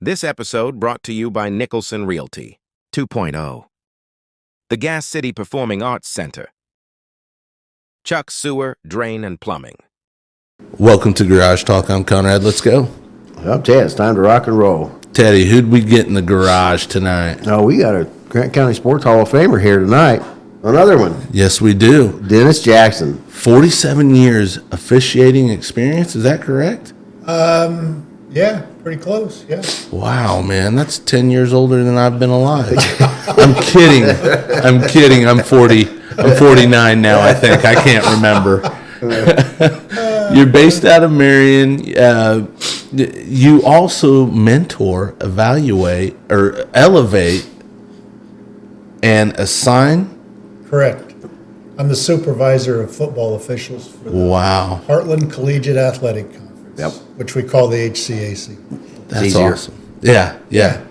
This episode brought to you by Nicholson Realty 2.0, the Gas City Performing Arts Center, Chuck Sewer, Drain and Plumbing. Welcome to Garage Talk. I'm Conrad. Let's go. Well, Ted, it's time to rock and roll. Teddy, who'd we get in the garage tonight? Oh, we got a Grant County Sports Hall of Famer here tonight. Another one. Yes, we do. Dennis Jackson. 47 years officiating experience. Is that correct? Yeah, pretty close, yeah. Wow, man. That's 10 years older than I've been alive. I'm kidding. I'm 40. I'm 49 now, I think. I can't remember. You're based out of Marion. You also mentor, evaluate, or elevate and assign. Correct. I'm the supervisor of football officials for the Wow. Heartland Collegiate Athletic Conference, which we call the HCAC. That's easier. awesome. Yeah.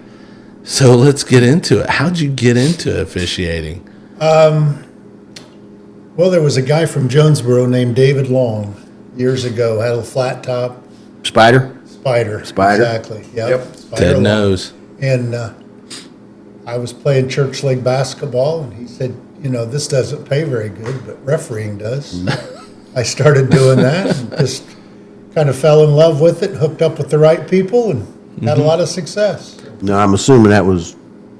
So let's get into it. How'd you get into officiating? Well, there was a guy from Jonesboro named David Long years ago, had a flat top Spider. Spider. Spider. Exactly, yep. Spider Ted Long. knows. And I was playing church league basketball, and he said, you know, this doesn't pay very good, but refereeing does. I started doing that and just kind of fell in love with it, hooked up with the right people, and had a lot of success. Now, I'm assuming that was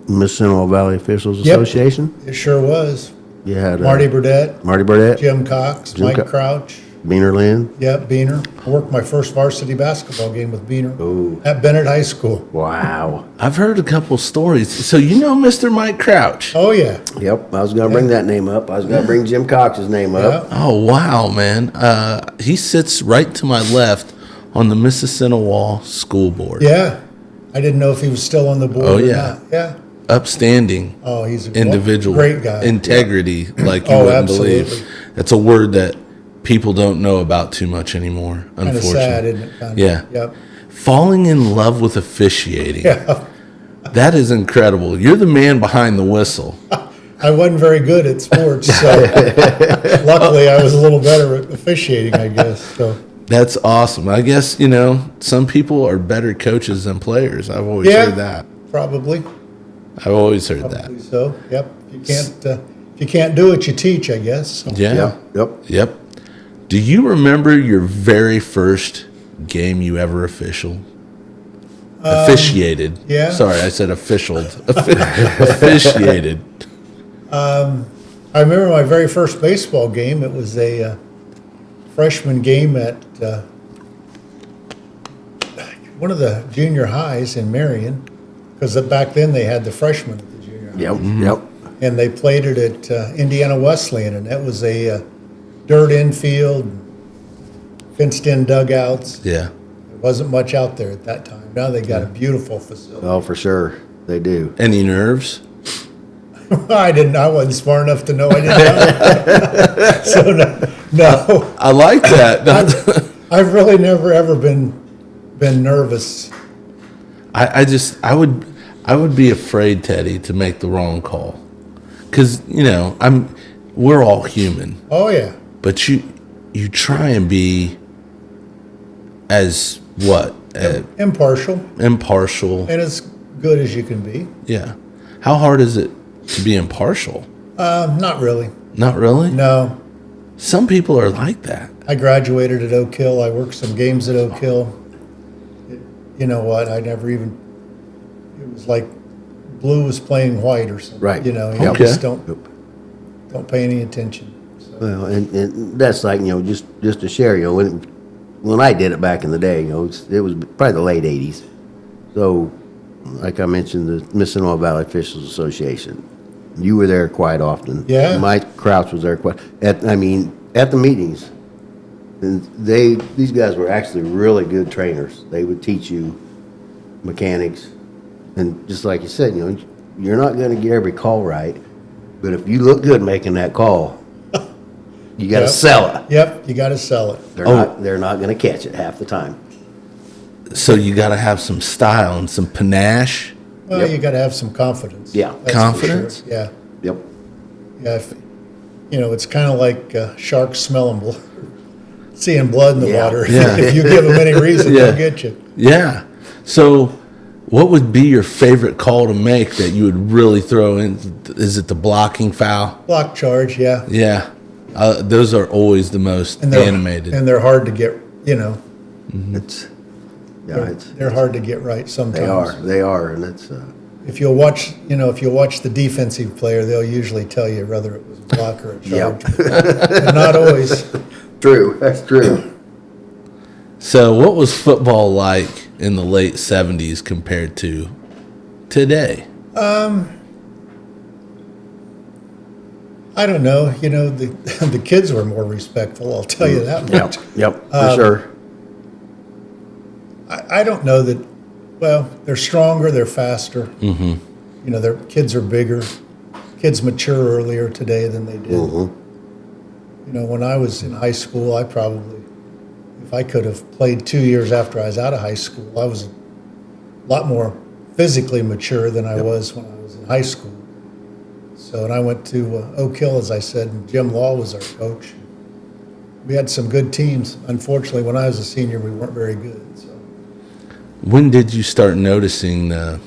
Mississippi Valley Officials Yep. Association. It sure was. You had Marty Burdett, Marty Burdett, Jim Cox, Mike Co- Crouch. Beaner Lynn. Yep, Beaner. I worked my first varsity basketball game with Beaner Ooh. at Bennett High School. Wow. I've heard a couple stories. So you know Mr. Mike Crouch? Oh, yeah. Yep, I was going to bring that name up. I was going to bring Jim Cox's name up. Yeah. Oh, wow, man. He sits right to my left on the Mississinawa School Board. Yeah. I didn't know if he was still on the board Oh, or yeah. not. Yeah. Upstanding Oh, he's a individual. great guy. Integrity, like you Oh, wouldn't absolutely. believe. That's a word that people don't know about too much anymore, Kind of unfortunately. sad, isn't it? Kind of. Yeah. Yep. Falling in love with officiating. Yeah. That is incredible. You're the man behind the whistle. I wasn't very good at sports, so luckily I was a little better at officiating, I guess. So That's awesome. I guess, some people are better coaches than players. I've always Yeah. heard that. probably that. so. Yep. If you can't do it, you teach, I guess. So. Yeah. Yep. Do you remember your very first game you ever officiated? yeah. Sorry, I said officialed. Officiated. I remember my very first baseball game. It was a freshman game at one of the junior highs in Marion, because back then they had the freshmen at the junior high. Yep. And they played it at Indiana Wesleyan, and that was a dirt infield, fenced-in dugouts. Yeah. There wasn't much out there at that time. Now they got a beautiful facility. Oh, for sure. They do. Any nerves? I wasn't smart enough to know I didn't know. So no. I like that. I've really never ever been nervous. I would be afraid, Teddy, to make the wrong call. Because, we're all human. Oh yeah. But you try and be as what? Impartial Impartial. and as good as you can be. Yeah. How hard is it to be impartial? Not really. Not really? No. Some people are like that. I graduated at Oak Hill. I worked some games at Oak Hill. You know what? It was like blue was playing white or something. Right. You Okay. just don't pay any attention. So. Well, and that's like, just to share, when I did it back in the day, it was probably the late 80s. So, like I mentioned, the Mississippi Valley Officials Association. You were there quite often. Yeah. Mike Crouch was there at the meetings. And these guys were actually really good trainers. They would teach you mechanics. And just like you said, you're not going to get every call right, but if you look good making that call, you got to sell it. Yep, you got to sell it. They're not going to catch it half the time. So you got to have some style and some panache. Well, Yep. you got to have some confidence. Yeah. That's for Confidence? sure. Yeah. Yep. Yeah. It's kind of like sharks smelling blood, seeing blood in the Yeah. water. Yeah. If you give them any reason, Yeah. they'll get you. Yeah. So What would be your favorite call to make that you would really throw in? Is it the blocking foul? Block charge, yeah. Yeah. Those are always the most animated. And they're hard to get, It's, they're hard to get right sometimes. they are, and it's, If you'll watch the defensive player, they'll usually tell you whether it was a block or a charge. But not always. true, that's true. So what was football like in the late 70s compared to today? I don't know. The kids were more respectful, I'll tell you that much. Yep, for sure. I don't know that, well, they're stronger, they're faster. Mm-hmm. Their kids are bigger. Kids mature earlier today than they did. Mm-hmm. When I was in high school, I probably, if I could have played 2 years after I was out of high school, I was a lot more physically mature than I was when I was in high school. So, and I went to Oak Hill, as I said, and Jim Law was our coach. We had some good teams. Unfortunately, when I was a senior, we weren't very good. So. When did you start noticing the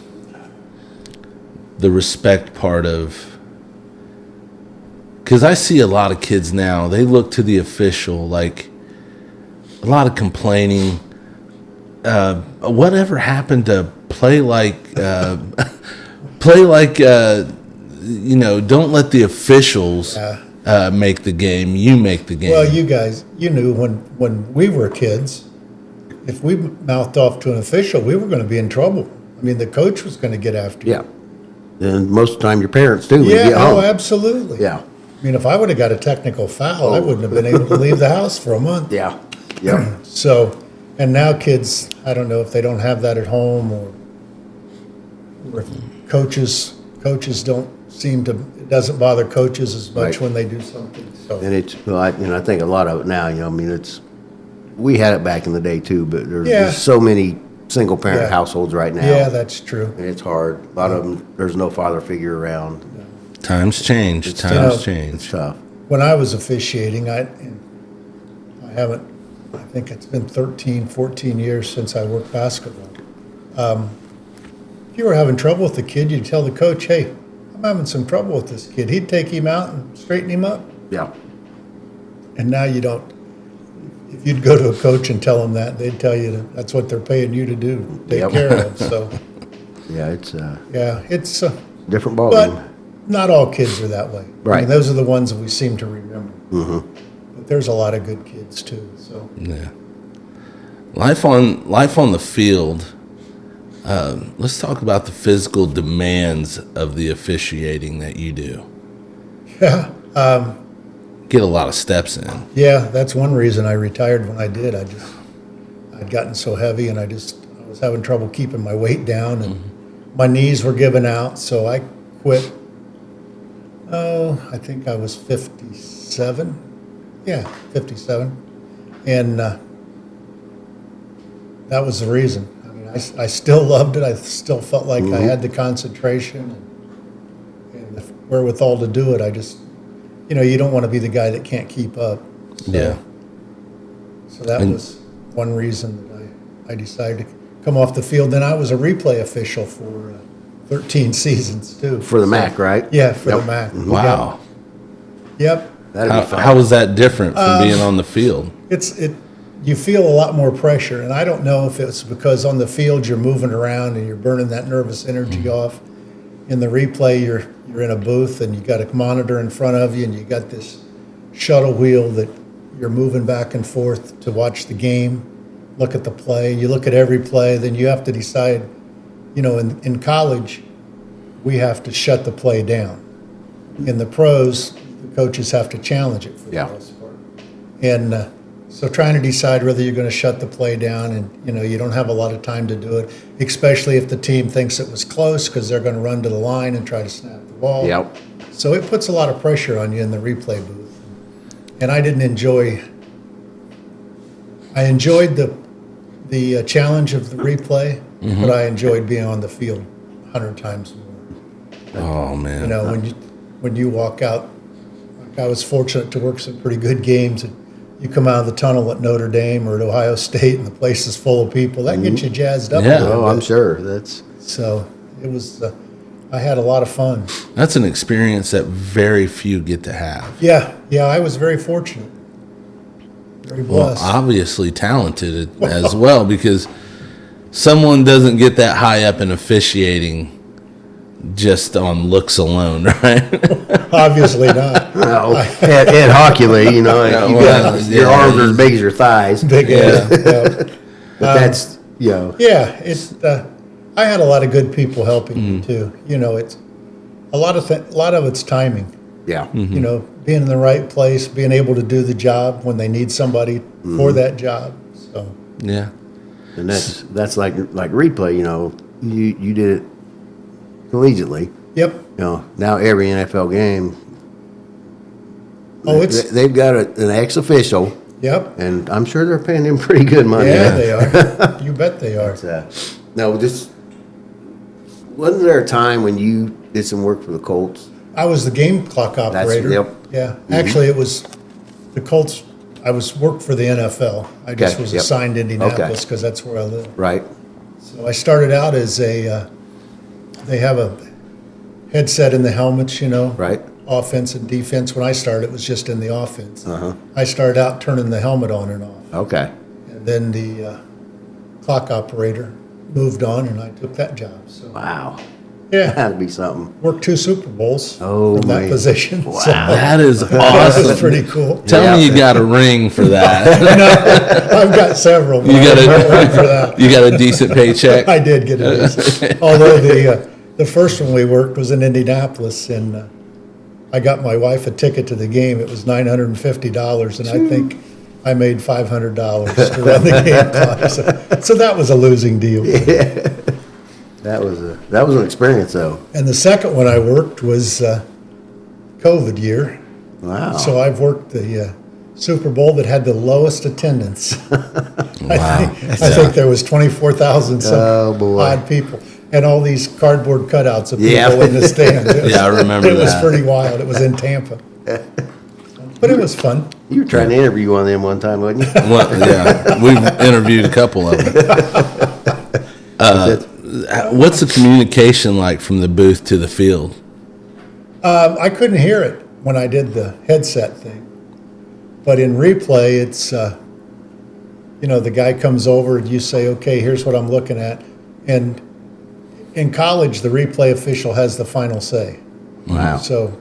respect part of? Because I see a lot of kids now, they look to the official, like a lot of complaining. Whatever happened to play like, don't let the officials make the game. You make the game. Well, you guys, knew when we were kids, if we mouthed off to an official, we were going to be in trouble. I mean, the coach was going to get after you. Yeah. And most of the time, your parents too. When you Yeah, get home. absolutely. Yeah. I mean, if I would have got a technical foul, I wouldn't have been able to leave the house for a month. Yeah. Yep. So, and now kids, I don't know if they don't have that at home or if coaches don't seem to, it doesn't bother coaches as much Right. when they do something, so. And it's, well, I think a lot of it now, we had it back in the day too, but there's Yeah. just so many single-parent Yeah. households right now. Yeah, that's true. And it's hard. A lot of them, there's no father figure around. Times change. It's Times tough. change. It's tough. When I was officiating, I think it's been 13, 14 years since I worked basketball. If you were having trouble with the kid, you'd tell the coach, hey, I'm having some trouble with this kid. He'd take him out and straighten him up. Yeah. And now you don't. If you'd go to a coach and tell them that, they'd tell you that's what they're paying you to do, take Yep. care of. So, Yeah, it's a yeah, it's, different but ballgame. not all kids are that way. I Right. mean, those are the ones that we seem to remember. But there's a lot of good kids too, so. Yeah. Life on the field. Let's talk about the physical demands of the officiating that you do. Yeah. Get a lot of steps in. Yeah, that's one reason I retired when I did. I'd gotten so heavy and I was having trouble keeping my weight down and my knees were giving out, so I quit. Oh, I think I was 57. Yeah, 57. And that was the reason. I mean, I still loved it. I still felt like I had the concentration and the wherewithal to do it. I just, you don't want to be the guy that can't keep up. So, Yeah. So that was one reason that I decided to come off the field. Then I was a replay official for 13 seasons too. For the MAC, right? Yeah, for the Yep. MAC. Wow. Yep. That'd be fun. How is that different from being on the field? You feel a lot more pressure, and I don't know if it's because on the field you're moving around and you're burning that nervous energy off. In the replay, you're in a booth and you got a monitor in front of you, and you got this shuttle wheel that you're moving back and forth to watch the game, look at the play. You look at every play, then you have to decide. In college, we have to shut the play down. In the pros, the coaches have to challenge it for the Yeah. most part. And so trying to decide whether you're going to shut the play down, and you don't have a lot of time to do it, especially if the team thinks it was close because they're going to run to the line and try to snap the ball. Yep. So it puts a lot of pressure on you in the replay booth. And I didn't enjoy. I enjoyed the challenge of the replay, but I enjoyed being on the field 100 times more. Oh man. When you walk out, like I was fortunate to work some pretty good games, and you come out of the tunnel at Notre Dame or at Ohio State, and the place is full of people. That gets you jazzed up. Yeah. A little Oh, I'm bit. sure. That's So it was, I had a lot of fun. That's an experience that very few get to have. Yeah, I was very fortunate. Very Well, blessed. obviously talented as well, because someone doesn't get that high up in officiating just on looks alone, right? Obviously not. No, at Hockey League, you know, Yeah, you well, got your yeah, arms are as big as your thighs. Big Yeah. yeah. But that's, you know, Yeah, it's. I had a lot of good people helping me too. You know, it's a lot of it's timing. yeah. You know, being in the right place, being able to do the job when they need somebody for that job. So Yeah. And that's like replay, you know, you did it collegiately. yep. You know, now every NFL game, Oh, it's they've got an ex-official, yep. and I'm sure they're paying him pretty good money. Yeah, they are. You bet they are. No, just, wasn't there a time when you did some work for the Colts? I was the game clock operator. yep. Yeah, actually, it was the Colts. I worked for the NFL. I just Okay, was yep. assigned to Indianapolis Okay. because that's where I live. Right. So I started out as they have a headset in the helmets, you know, Right. offense and defense. When I started, it was just in the offense. Uh-huh. I started out turning the helmet on and off. Okay. And then the clock operator moved on, and I took that job. So Wow. yeah, That'd be something. worked 2 Super Bowls Oh, from that man. position. Wow. So That is that awesome. was pretty cool. Tell Yeah. me you got a ring for that. I've got several. But You got I don't a- work for that. You got a decent paycheck. I did get a raise. Although the first one we worked was in Indianapolis, and I got my wife a ticket to the game. It was $950, and I think I made $500 to run the game clock. So that was a losing deal. That was an experience, though. And the second one I worked was COVID year. Wow. So I've worked the Super Bowl that had the lowest attendance. I think there was 24,000 some Oh, boy. odd people, and all these cardboard cutouts of people Yeah. in the stands. It was- Yeah, I remember It was that. pretty wild. It was in Tampa, but it was fun. You were trying to interview one of them one time, wasn't you? Well, yeah, we've interviewed a couple of them. What's the communication like from the booth to the field? I couldn't hear it when I did the headset thing, but in replay, it's you know, the guy comes over and you say, "Okay, here's what I'm looking at," and in college, the replay official has the final say. Wow. So,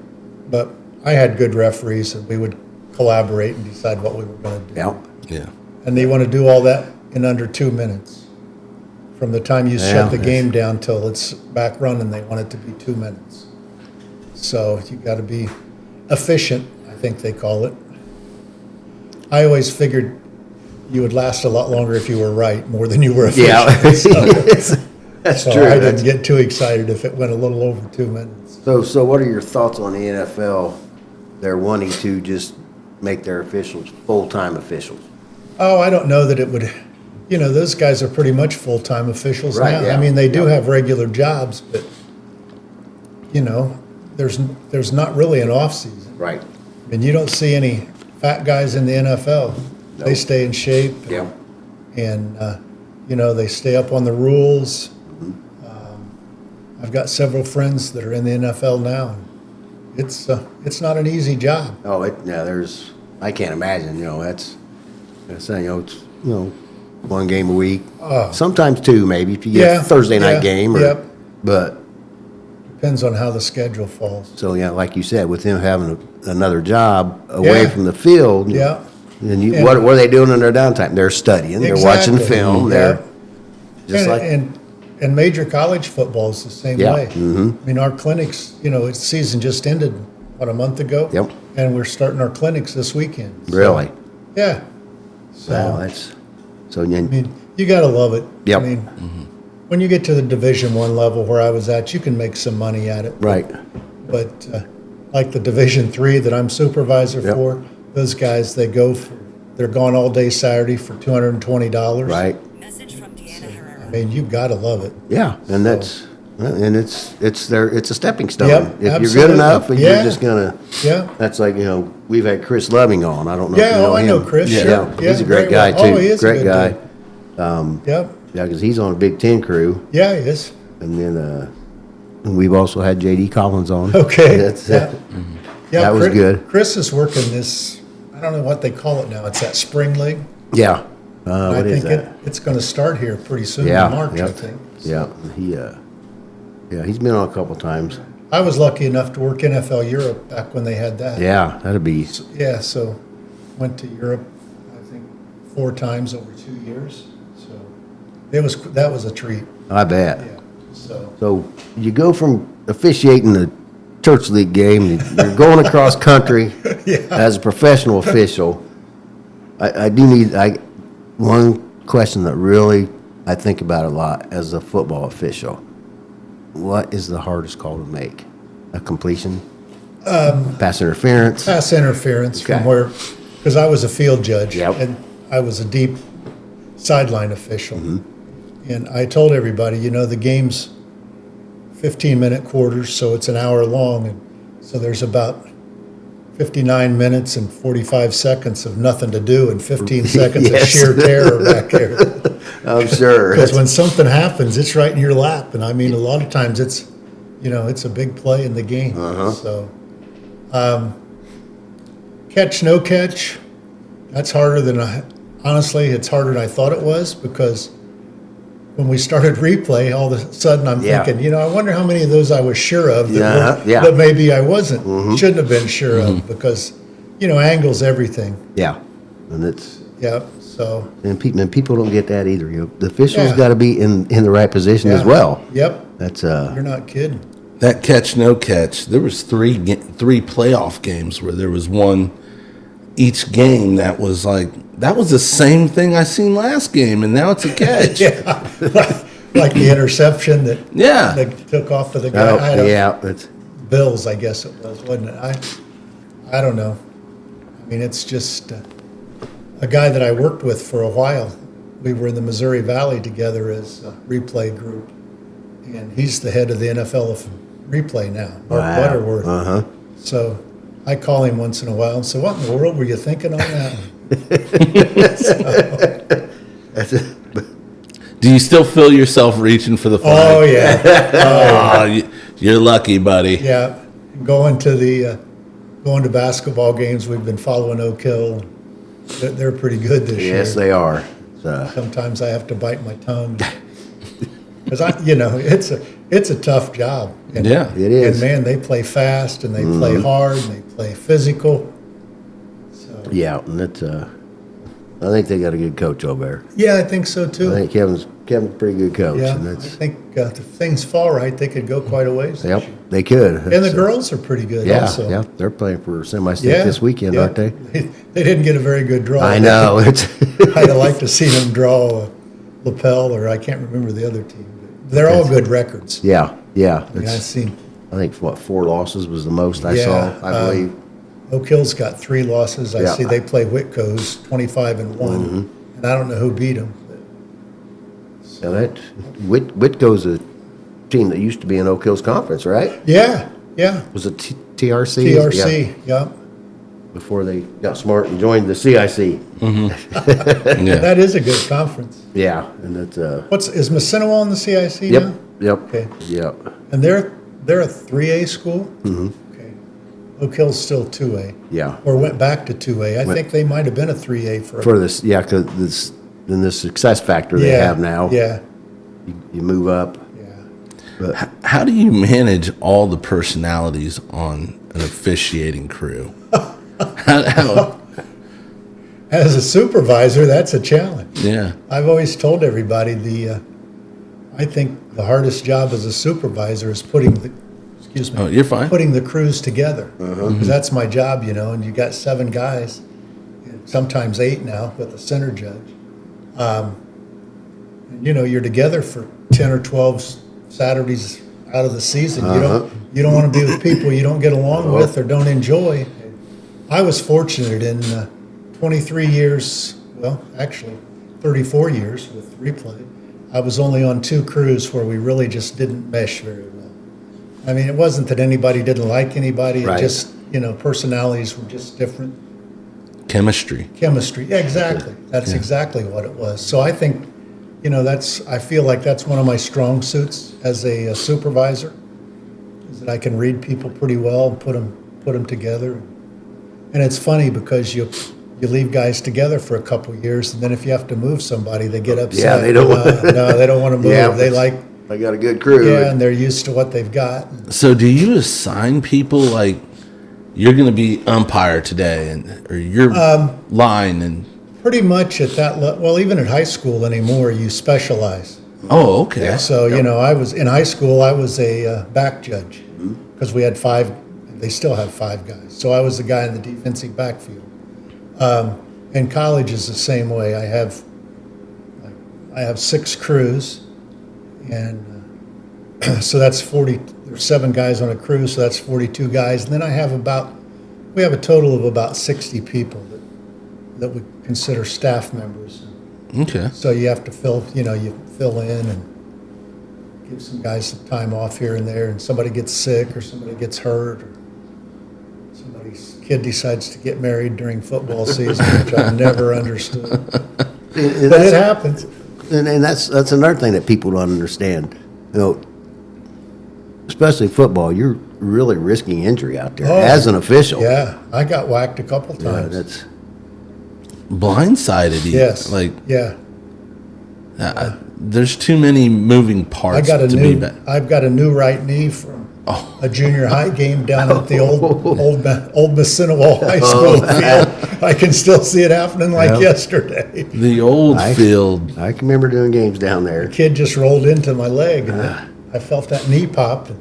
but I had good referees, and we would collaborate and decide what we were going to do. Yeah. Yeah. And they want to do all that in under 2 minutes. From the time you Yeah, shut the that's- game down till it's back running, they want it to be 2 minutes. So you got to be efficient, I think they call it. I always figured you would last a lot longer if you were right, more than you were efficient. Yeah. That's So true. I didn't get too excited if it went a little over 2 minutes. So what are your thoughts on the NFL? They're wanting to just make their officials full-time officials. Oh, I don't know that it would, you know, those guys are pretty much full-time officials Right, now. yeah. I mean, they do Yeah. have regular jobs, but, you know, there's not really an off-season. Right. And you don't see any fat guys in the NFL. They No. stay in shape. Yeah. And, you know, they stay up on the rules. I've got several friends that are in the NFL now. It's not an easy job. Oh, I can't imagine, you know, that's saying, it's, you know, one game a week. Sometimes 2, maybe, if you get Yeah, a Thursday night yeah, game. yep. But, Depends on how the schedule falls. so, yeah, like you said, with them having another job away Yeah. from the field. Yeah. Then Yeah. what are they doing in their downtime? They're studying, they're watching Exactly. film, Yeah. they're just like, And major college football is the same Yeah, way. I mean, our clinics, you know, its season just ended, a month ago? Yep. And we're starting our clinics this weekend. So, really? yeah. So, Wow, so I mean, you got to love it. Yep. I mean, when you get to the Division I level where I was at, you can make some money at it. right, But like the Division III that I'm supervisor Yep. for, those guys, they're gone all day Saturday for $220. right. Message from Deanna Herrera. I mean, you got to love it. Yeah, and it's a stepping stone. Yep, If you're absolutely. good enough, and Yeah. you're just gonna. Yeah. That's like, you know, we've had Chris Loving on. I don't know. if Yeah, you know I know him. Chris, Yeah, sure. Yeah, he's a great very guy well. too. Oh, he is a Great good guy. dude. Yep. Yeah, because he's on a Big Ten crew. Yeah, he is. And then we've also had J.D. Collins on. Okay. That's, Yeah. Yeah, that was good. Chris is working this, I don't know what they call it now. It's that spring league. Yeah. I What is think that? it's going to start here pretty soon Yeah. in March, I Yep. think. Yeah. He's been on a couple times. I was lucky enough to work NFL Europe back when they had that. Yeah, that'd be. Yeah, so went to Europe, I think, 4 times over 2 years. So that was a treat. I bet. Yeah. So So you go from officiating the church league game, you're going across country as a professional official. I do need one question that really I think about a lot as a football official. What is the hardest call to make? A completion? Pass interference? pass interference Okay. from where, because I was a field judge. Yep. And I was a deep sideline official. Mm-hmm. And I told everybody, the game's 15-minute quarters, so it's an hour long. And so there's about 59 minutes and 45 seconds of nothing to do and 15 seconds of Yes. sheer terror back there. I'm sure. Because when something happens, it's right in your lap. And I mean, a lot of times it's a big play in the game. So, catch, no catch, that's harder than honestly, it's harder than I thought it was, because when we started replay, all of a sudden I'm Yeah. thinking, I wonder how many of those I was sure of Yeah. that maybe I wasn't, shouldn't have been sure of, because, angles everything. Yeah, and it's Yeah, so. and people don't get that either. The officials Yeah. got to be in the right position as Yeah. well. Yep, That's you're not kidding. That catch, no catch. There was three playoff games where there was one each game that was the same thing I seen last game, and now it's a catch. Yeah, like the interception that Yeah. they took off of the guy. I don't- yeah, it's Bills, I guess it was, wasn't it? I don't know. I mean, it's just a guy that I worked with for a while. We were in the Missouri Valley together as a replay group, and he's the head of the NFL of replay now, Mark Wow. Butterworth. Uh-huh. So I call him once in a while and say, "What in the world were you thinking on that one?" That's it. Do you still feel yourself reaching for the flag? Oh yeah, You're lucky, buddy. yeah. Going to basketball games, we've been following Oak Hill. They're pretty good this year. Yes, they are. Sometimes I have to bite my tongue because it's a tough job. And, Yeah. It is. And man, they play fast and they play hard and they play physical. So Yeah, and that's I think they got a good coach over there. yeah, I think so too. I think Kevin's a pretty good coach. Yeah, and I that's, think if things fall right, they could go quite a ways. this yep, year. they could. And the That's, girls are pretty good yeah, also. yeah, they're playing for semi-state this weekend, yeah. aren't they? They didn't get a very good draw. I know. It's I'd have liked to see them draw Lapel, or I can't remember the other team. But they're all good records. yeah. Yeah, I've It's, seen I think 4 losses was the most I Yeah, saw. I believe. Oak Hill's got 3 losses. I Yeah. see they play Whitco's 25-1, and I don't know who beat them. Yeah, that Whitco's a team that used to be in Oak Hill's conference, right? Yeah, Was it TRC? TRC. Yeah. Before they got smart and joined the CIC. Yeah. That is a good conference. Yeah, and that's Is Macinawa in the CIC yep, now? yep, Okay. yep. And they're a 3A school. Mm-hmm. Okay. Oak Hill's still 2A. Yeah. Or went back to 2A. I think they might have been a 3A for. For this, yeah, because this then the success factor they Yeah, have now. Yeah. You move up. Yeah. But How do you manage all the personalities on an officiating crew? How- As a supervisor, that's a challenge. yeah. I've always told everybody I think the hardest job as a supervisor is putting Oh, you're fine. putting the crews together. 'Cause that's my job, and you got 7 guys, and sometimes 8 now with the center judge. And, you're together for 10 or 12 Saturdays out of the season. You don't want to be with people you don't get along with or don't enjoy. I was fortunate in 23 years, well, actually 34 years with replay. I was only on 2 crews where we really just didn't mesh very well. I mean, it wasn't that anybody didn't like anybody. Right. It just, personalities were just different. Chemistry. Chemistry, yeah, exactly. That's exactly what it was. So I think I feel like that's one of my strong suits as a supervisor, is that I can read people pretty well and put them together. And it's funny because you leave guys together for a couple of years, and then if you have to move somebody, they get upset. Yeah, they don't No, they don't want to move. Yeah, I got a good crew. Yeah, and they're used to what they've got. So do you assign people like you're going to be umpire today, or your line and? Pretty much at that level. Well, even at high school anymore, you specialize. Oh, okay. So, I was in high school, I was a back judge because we had 5, they still have 5 guys. So I was the guy in the defensive backfield. And college is the same way. I have 6 crews, and so that's 40, there's 7 guys on a crew, so that's 42 guys. And then we have a total of about 60 people that we consider staff members. Okay. So you have to fill in and give some guys some time off here and there, and somebody gets sick or somebody gets hurt or somebody's kid decides to get married during football season, which I've never understood. But it happens. And that's another thing that people don't understand. Especially football, you're really risking injury out there as an official. Yeah, I got whacked a couple times. That's Blindsided. Yes. Like yeah. there's too many moving parts I've got a new right knee from a junior high game down at the old Massinawall High School field. I can still see it happening like yesterday. The old field. I can remember doing games down there. The kid just rolled into my leg, and I felt that knee pop. It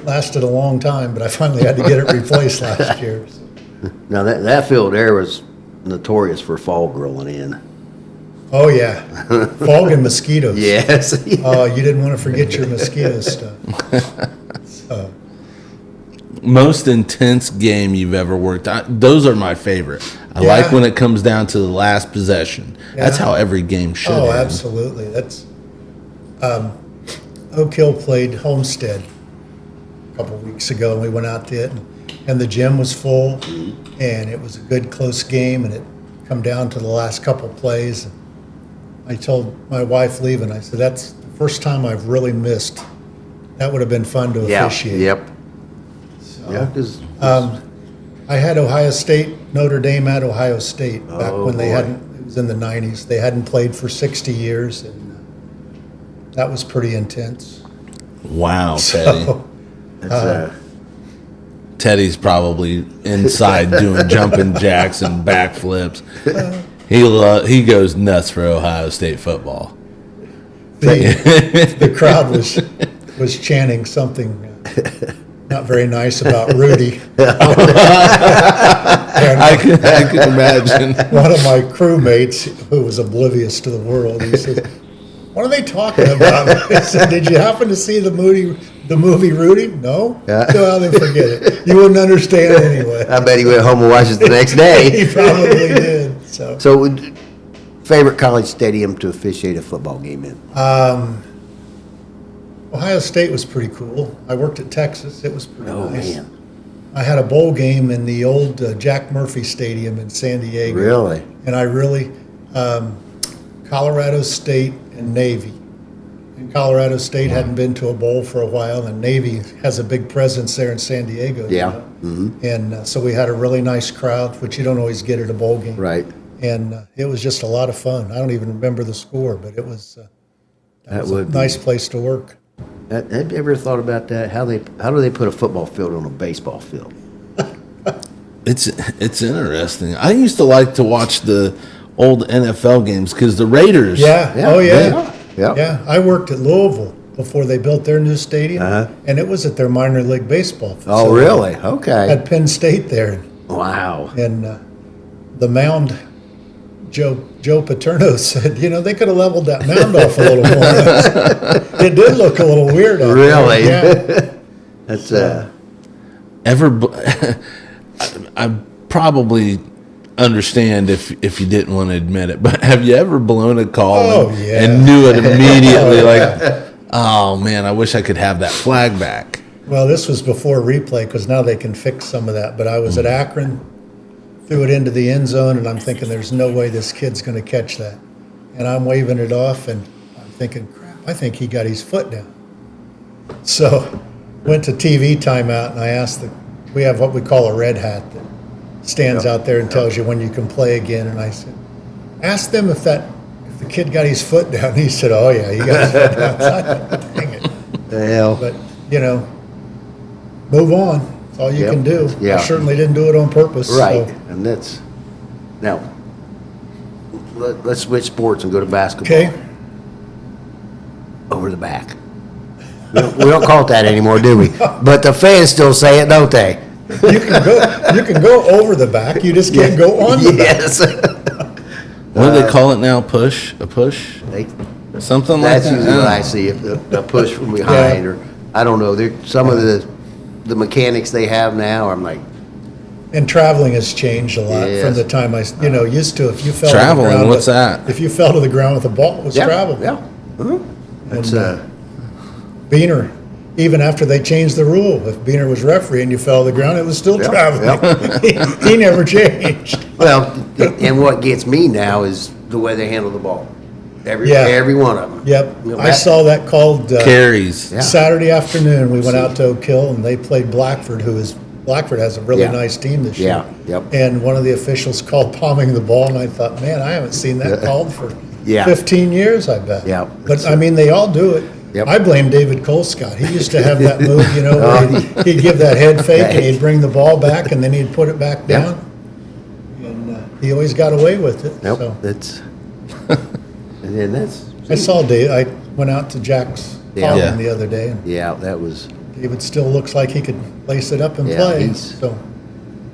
lasted a long time, but I finally had to get it replaced last year. So. Now that field there was notorious for fog rolling in. Oh yeah, fog and mosquitoes. Yes. Oh, you didn't want to forget your mosquito stuff. So. Most intense game you've ever worked on. Those are my favorite. I like when it comes down to the last possession. Yeah. That's how every game should Oh, end. absolutely. That's Oak Hill played Homestead a couple of weeks ago, and we went out to it, and the gym was full, and it was a good close game, and it come down to the last couple plays. And I told my wife leaving, I said, that's the first time I've really missed. That would have been fun to officiate. Yep. So, Yeah, 'cause I had Ohio State, Notre Dame at Ohio State back when they boy. hadn't, it was in the 90s. They hadn't played for 60 years, and that was pretty intense. Wow, Teddy. So, that's, Teddy's probably inside doing jumping jacks and backflips. He goes nuts for Ohio State football. the crowd was chanting something not very nice about Rudy. I can imagine. One of my crewmates, who was oblivious to the world, he said, "What are they talking about?" I said, "Did you happen to see the movie Rudy?" No? Well, then forget it. You wouldn't understand anyway. I bet he went home and watched it the next He day. probably did. So, So, favorite college stadium to officiate a football game in? Ohio State was pretty cool. I worked at Texas. It was pretty Oh, nice. man. I had a bowl game in the old Jack Murphy Stadium in San Diego. Really? And I really, Colorado State and Navy. And Colorado State hadn't been to a bowl for a while, and Navy has a big presence there in San Diego. you Yeah. know. And so we had a really nice crowd, which you don't always get at a bowl game. Right. And it was just a lot of fun. I don't even remember the score, but it was, That was a would be. nice place to work. Have you ever thought about that? How do they put a football field on a baseball field? It's interesting. I used to like to watch the old NFL games because the Raiders. Yeah. Oh, yeah. Yeah. Yeah. I worked at Louisville before they built their new stadium, Uh-huh. and it was at their minor league baseball facility. Oh, really? Okay. At Penn State there. Wow. And the mound, Joe Paterno said, they could have leveled that mound off a little more. It did look a little weird out Really? there. Yeah. That's I probably understand if you didn't want to admit it, but have you ever blown a call Oh, yeah. and knew it immediately? Oh man, I wish I could have that flag back. Well, this was before replay because now they can fix some of that. But I was at Akron, threw it into the end zone, and I'm thinking there's no way this kid's going to catch that. and I'm waving it off, and I'm thinking, crap, I think he got his foot down. So went to TV timeout, and I asked we have what we call a red hat that stands out there and tells you when you can play again. And I said, ask them if the kid got his foot down. He said, oh yeah, he got his foot down. So I thought, dang it. The hell. But, move on. That's all you Yep. can do. Yeah. I certainly didn't do it on purpose. Right, So. and that's, now, let's switch sports and go to basketball. Okay. Over the back. We don't call it that anymore, do we? But the fans still say it, don't they? You can go over the back. You just can't go on the back. Yes. What do they call it now? Push? A push? They- Something like That's that? usually what I see, a push from behind, or, I don't know, some of the mechanics they have now, I'm like, And traveling has changed a lot Yes. from the time used to, if you fell Traveling, to the ground. what's that? If you fell to the ground with a ball, it was yeah, travel. yeah. Mhm. That's, And, Beaner, even after they changed the rule, if Beaner was referee and you fell to the ground, it was still Yeah, traveling. He never changed. well, and what gets me now is the way they handle the ball. Yeah. Every one of them. Yep, You know, I saw that called Carries. Yeah. Saturday afternoon. We went out to Oak Hill and they played Blackford, Blackford has a really Yeah. nice team this year. Yeah, yep. And one of the officials called palming the ball, and I thought, man, I haven't seen that called for Yeah. 15 years, I bet. Yeah. But, I mean, they all do it. Yep. I blame David Colescott. He used to have that move, where he'd give that head fake, and he'd bring the ball back, and then he'd put it back Yeah. down. And he always got away with it. Nope, So that's, and then that's, I saw Dave, I went out to Jack's Yeah. Palm Yeah. the other day, and yeah, that was, David still looks like he could lace it up and Yeah, play. he's- So,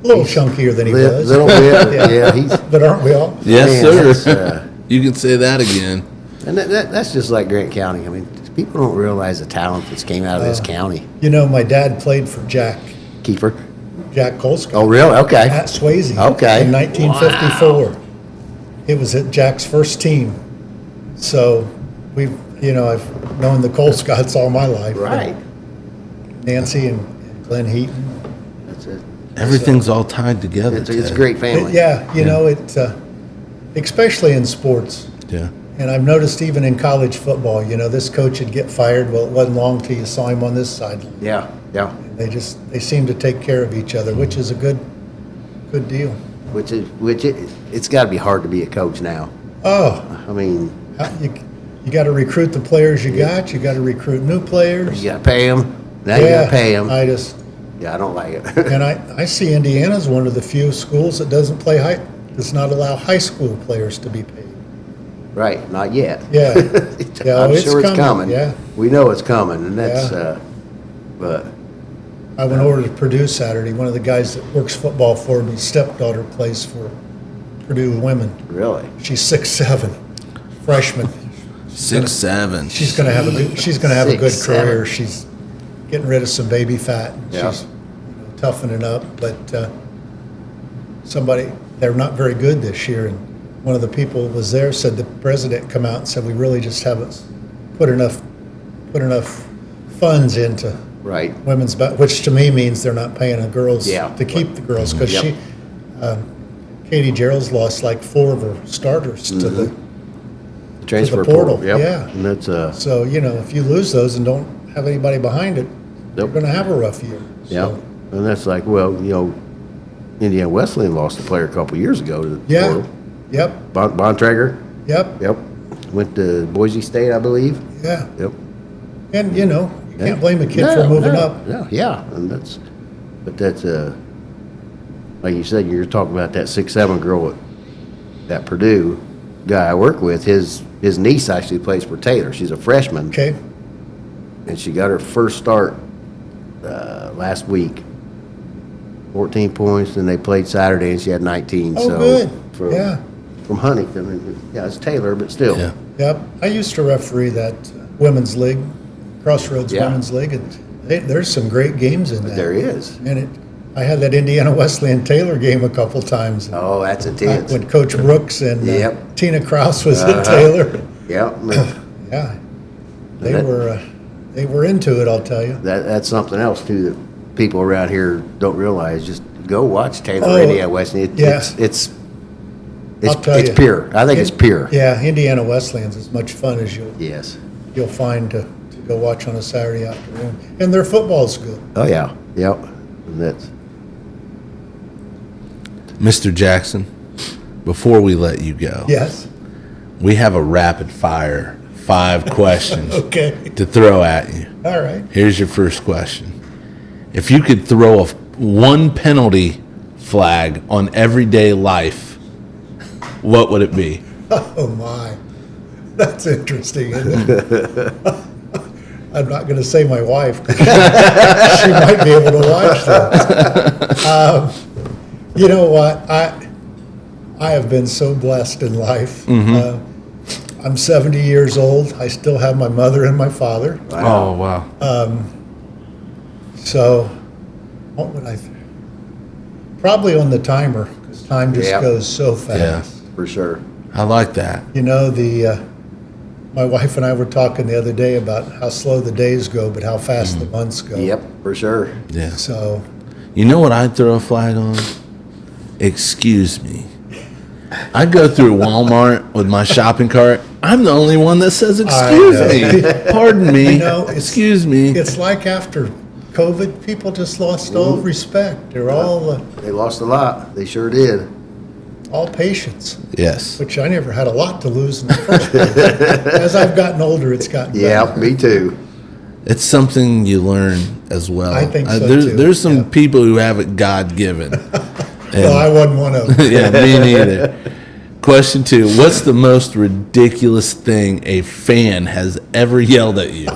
a little chunkier than he was. little bit, yeah, he's, But aren't we all? Yes, Man, that's, sir. You can say that again. and that's just like Grant County. I mean, people don't realize the talent that's came out of this county. My dad played for Jack Kiefer. Colescott Oh, really? Okay. at Swayze. Okay. In 1954. It was at Jack's first team. So I've known the Colescotts all my life. Right. Nancy and Glenn Heaton. That's it. Everything's all tied together. It's a Ted. great family. Yeah, especially in sports. Yeah. And I've noticed even in college football, this coach would get fired. Well, it wasn't long till you saw him on this sideline. Yeah, yeah. They seem to take care of each other, which is a good deal. It's got to be hard to be a coach now. Oh, I mean, you got to recruit the players you got. You got to recruit new players. you got to pay them. Now you got to pay them. I don't like it. and I see Indiana's one of the few schools that does not allow high school players to be paid. Right, not yet. Yeah. Yeah, I'm it's sure it's coming, coming. yeah. We know it's coming, and that's, Yeah. but, I went over to Purdue Saturday. One of the guys that works football for me, stepdaughter plays for Purdue women. really. She's 6'7", freshman. 6'7". She's going to have a good 6'7". career. She's getting rid of some baby fat. Yeah. She's toughening up, but they're not very good this year. And one of the people who was there said the president come out and said we really just haven't put enough funds into Right. women's which to me means they're not paying the girls Yeah. to keep the girls because Yep. Katie Gerald's lost like 4 of her starters to the. Transfer portal, Yep. yeah. And that's, So if you lose those and don't have anybody behind it, you're Yep. going to have a rough year. yeah. So, And that's like, well, Indiana Wesleyan lost a player a couple years ago to the yeah. portal. Yep. Bontrager. Yep. Yep. Went to Boise State, I believe. Yeah. Yep. And you can't blame a kid for moving up. Yeah, and but that's like you said, you're talking about that 6'7" girl at Purdue guy I work with. His niece actually plays for Taylor. She's a freshman, Okay. and she got her first start last week. 14 points, and they played Saturday, and she had 19. Oh, so good. From, Yeah. From Huntington, and, yeah, it's Taylor, but still. Yeah. Yep. I used to referee that women's league, Crossroads Yeah. Women's League, and there's some great games in that. There is. And I had that Indiana Wesleyan Taylor game a couple times. Oh, that's Back intense. when Coach Brooks and Yep. Tina Kraus was Uh-huh. at Taylor. Yep. Yeah. They That- were into it, I'll tell you. That's something else too that people around here don't realize. Just go watch Taylor Oh, Indiana Wesleyan. yeah. It's I'll tell It's you. pure. I think it's pure. Yeah, Indiana Wesleyan's as much fun as Yes. you'll find to go watch on a Saturday afternoon. And their football's good. Oh, yeah. Yep. And that's, Mr. Jackson, before we let you go, Yes. we have a rapid fire 5 questions Okay. to throw at you. All right. Here's your first question. If you could throw one penalty flag on everyday life, what would it be? Oh, my. That's interesting, isn't it? I'm not going to say my wife, 'cause she might be able to watch that. You know what? I have been so blessed in life. I'm 70 years old. I still have my mother and my father. Oh, wow. So, what would I? Probably on the timer, because time just Yeah. goes so fast. for sure. I like that. You know, my wife and I were talking the other day about how slow the days go, but how fast the months go. Yep, for sure. Yeah. So, You know what I'd throw a flag on? Excuse me. I go through Walmart with my shopping cart. I'm the only one that says excuse me. Pardon me. You know, excuse me. it's like after COVID, people just lost all respect. They're all They lost a lot. They sure did. patience, Yes. which I never had a lot to lose in the first place. As I've gotten older, it's gotten Yeah, better. me too. It's something you learn as well. I think so, there's, too. There's some Yeah. people who have it God given. Well, I wasn't one of them. Yeah, me neither. Question 2. What's the most ridiculous thing a fan has ever yelled at you?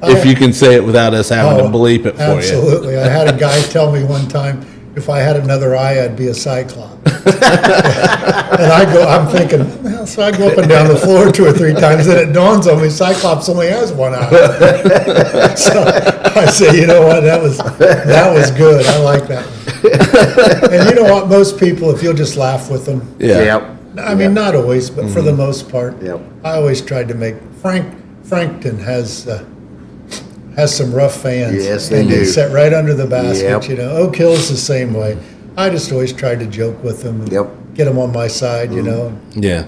If you can say it without us having to bleep it for you. Absolutely. I had a guy tell me one time, if I had another eye, I'd be a cyclops. And I'm thinking, well, so I go up and down the floor 2 or 3 times, then it dawns on me, Cyclops only has one eye. So I say, you know what, that was good. I like that one. And you know what, most people, if you'll just laugh with them, Yeah. Yep. I mean, not always, but for the most part, Yep. I always tried to make, Frankton has some rough fans. Yes, they and do. sit right under the basket, Yep. you know. Oak Hill's the same way. I just always tried to joke with them and Yep. get them on my side, you know. Yeah.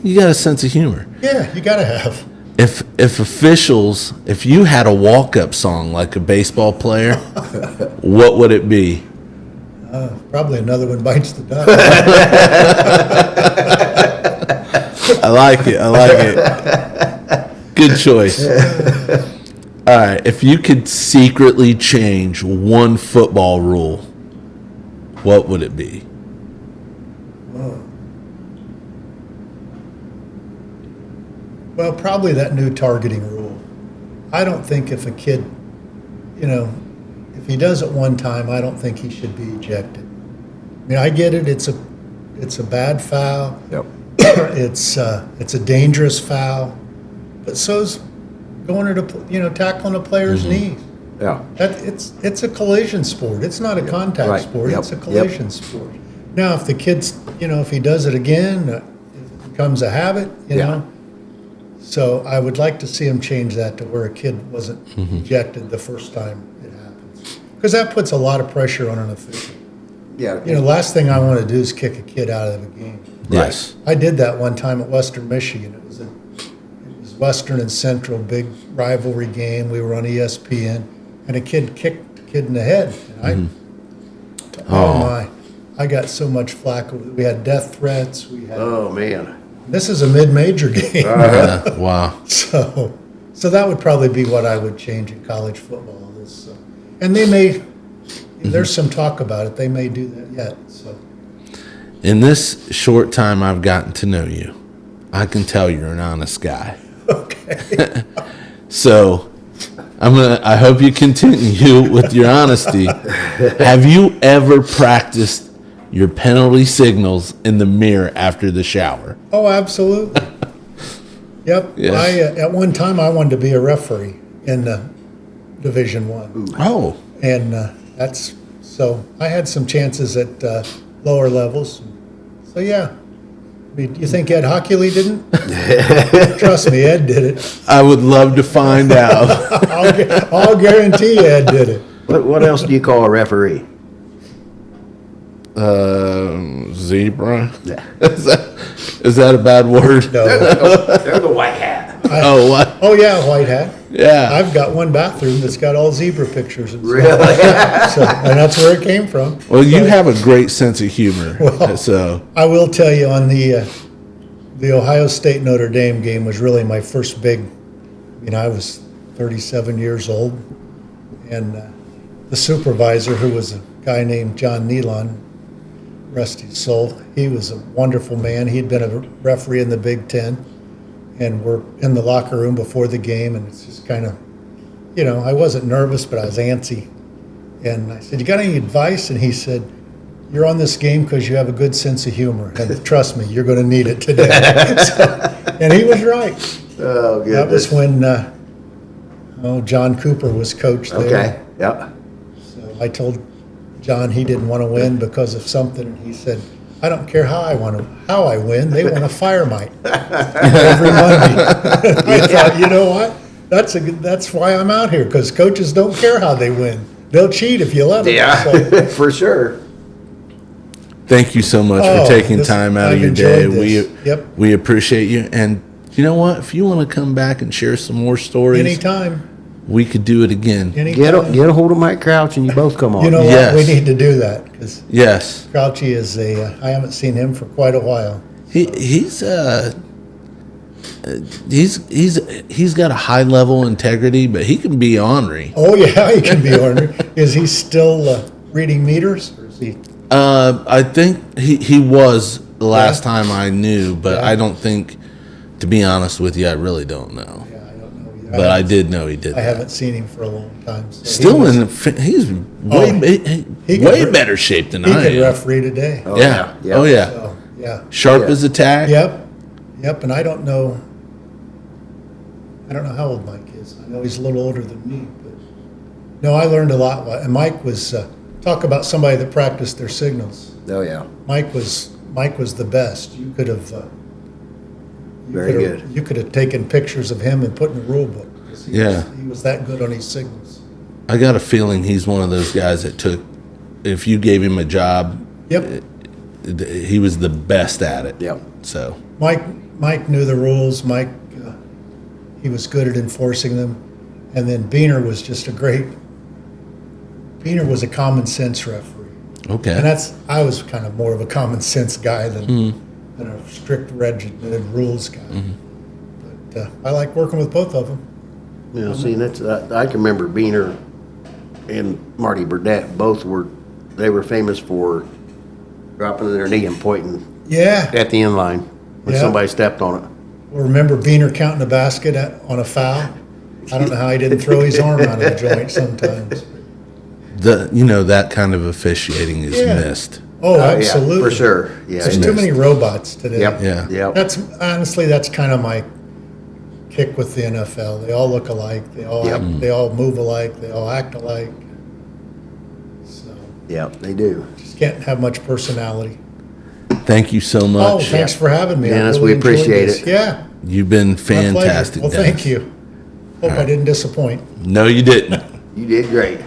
You got a sense of humor. Yeah, you got to have. If you had a walk-up song like a baseball player, what would it be? Probably another one bites the dust. I like it. I like it. Good choice. All right. If you could secretly change one football rule, what would it be? Well, probably that new targeting rule. I don't think if a kid, you know, if he does it one time, I don't think he should be ejected. I mean, I get it. It's a bad foul. Yep. It's a dangerous foul, but so's going to tackling a player's knees. Yeah. It's a collision sport. It's not a contact Right. sport. Yep. It's a collision sport. Now, if the kid's, if he does it again, it becomes a habit, you Yeah. know. So I would like to see him change that to where a kid wasn't ejected the first time it happens, because that puts a lot of pressure on an official. Yeah. Last thing I want to do is kick a kid out of a game. Yes. I did that one time at Western Michigan. It was Western and Central, big rivalry game. We were on ESPN, and a kid kicked the kid in the head. And oh my! I got so much flack. We had death threats. Oh, man. This is a mid-major game, Wow. so that would probably be what I would change in college football. And they may. There's some talk about it. They may do that yet. So. In this short time I've gotten to know you, I can tell you're an honest guy. Okay. So I hope you continue with your honesty. Have you ever practiced your penalty signals in the mirror after the shower? Oh, absolutely. Yep. Yes. At one time, I wanted to be a referee in Division I. Oh, And so I had some chances at lower levels. So, yeah. I mean, you think Ed Hockley didn't? Trust me, Ed did it. I would love to find out. I'll guarantee Ed did it. What else do you call a referee? Zebra. Yeah. Is that a bad word? No. They're the white hat. Oh, what? Oh, yeah, white hat. Yeah. I've got one bathroom that's got all zebra pictures and stuff. Really? So, and that's where it came from. Well, you But have a great sense of humor. So, I will tell you, on the Ohio State Notre Dame game was really my first big. I was 37 years old, and the supervisor, who was a guy named John Nealon, rest his soul, he was a wonderful man. He'd been a referee in the Big Ten, and we're in the locker room before the game, and it's just kind of, I wasn't nervous, but I was antsy. And I said, "You got any advice?" And he said, "You're on this game because you have a good sense of humor, and trust me, you're going to need it today." And he was right. Oh, goodness. That was when John Cooper was coach there. Okay, yep. So I told John he didn't want to win because of something, and he said, "I don't care how I win. They want a fire mite every Monday." I thought, you know what? That's why I'm out here, because coaches don't care how they win. They'll cheat if you let them. Yeah, So, for sure. thank you so much for taking time out of I've your day. enjoyed this. We appreciate you. And you know what? If you want to come back and share some more stories, Anytime. we could do it again. Get a hold of Mike Crouch and you both come on. You know Yes. what? We need to do that, because Yes. Crouchy is I haven't seen him for quite a while. He's got a high level integrity, but he can be ornery. Oh, yeah, he can be ornery. Is he still reading meters? Or is he? I think he was the last Yeah. time I knew, but Yeah. I don't think, to be honest with you, I really don't know. Yeah, I don't know either. But I did know he did I that. haven't seen him for a long time. So Still he was- he's he way could- better shape than He I could am. referee today. Oh, Yeah. yeah. Oh yeah. So, yeah. Sharp Yeah. as a tack. Yep. And I don't know how old Mike is. I know he's a little older than me, but no, I learned a lot. And Mike was talk about somebody that practiced their signals. Oh, yeah. Mike was the best. You could have. Very good. You could have taken pictures of him and put in the rule book. 'Cause Yeah. he was that good on his signals. I got a feeling he's one of those guys that if you gave him a job, Yep. he was the best at it. Yep. So, Mike knew the rules. Mike, he was good at enforcing them. And then Beaner was just Beaner was a common sense referee. okay. And I was kind of more of a common sense guy than a strict regimented rules guy. But I like working with both of them. See, that's I can remember Beaner and Marty Burdett they were famous for dropping their knee and pointing Yeah. at the end line when Yeah. somebody stepped on it. Well, remember Beaner counting a basket on a foul? I don't know how he didn't throw his arm out of the joint sometimes. That kind of officiating is Yeah. missed. Oh, Yeah, absolutely. for sure. Yeah. There's too many robots today. Yep. Yeah. Yep. That's kind of my kick with the NFL. They all look alike. They all they all move alike. They all act alike. So Yep, they do. just can't have much personality. Thank you so Oh, much. thanks for having me. I Dennis, really we appreciate enjoyed this. it. Yeah, You've been my pleasure. fantastic. Well, Dennis. thank you. Hope I didn't disappoint. No, you didn't. You did great.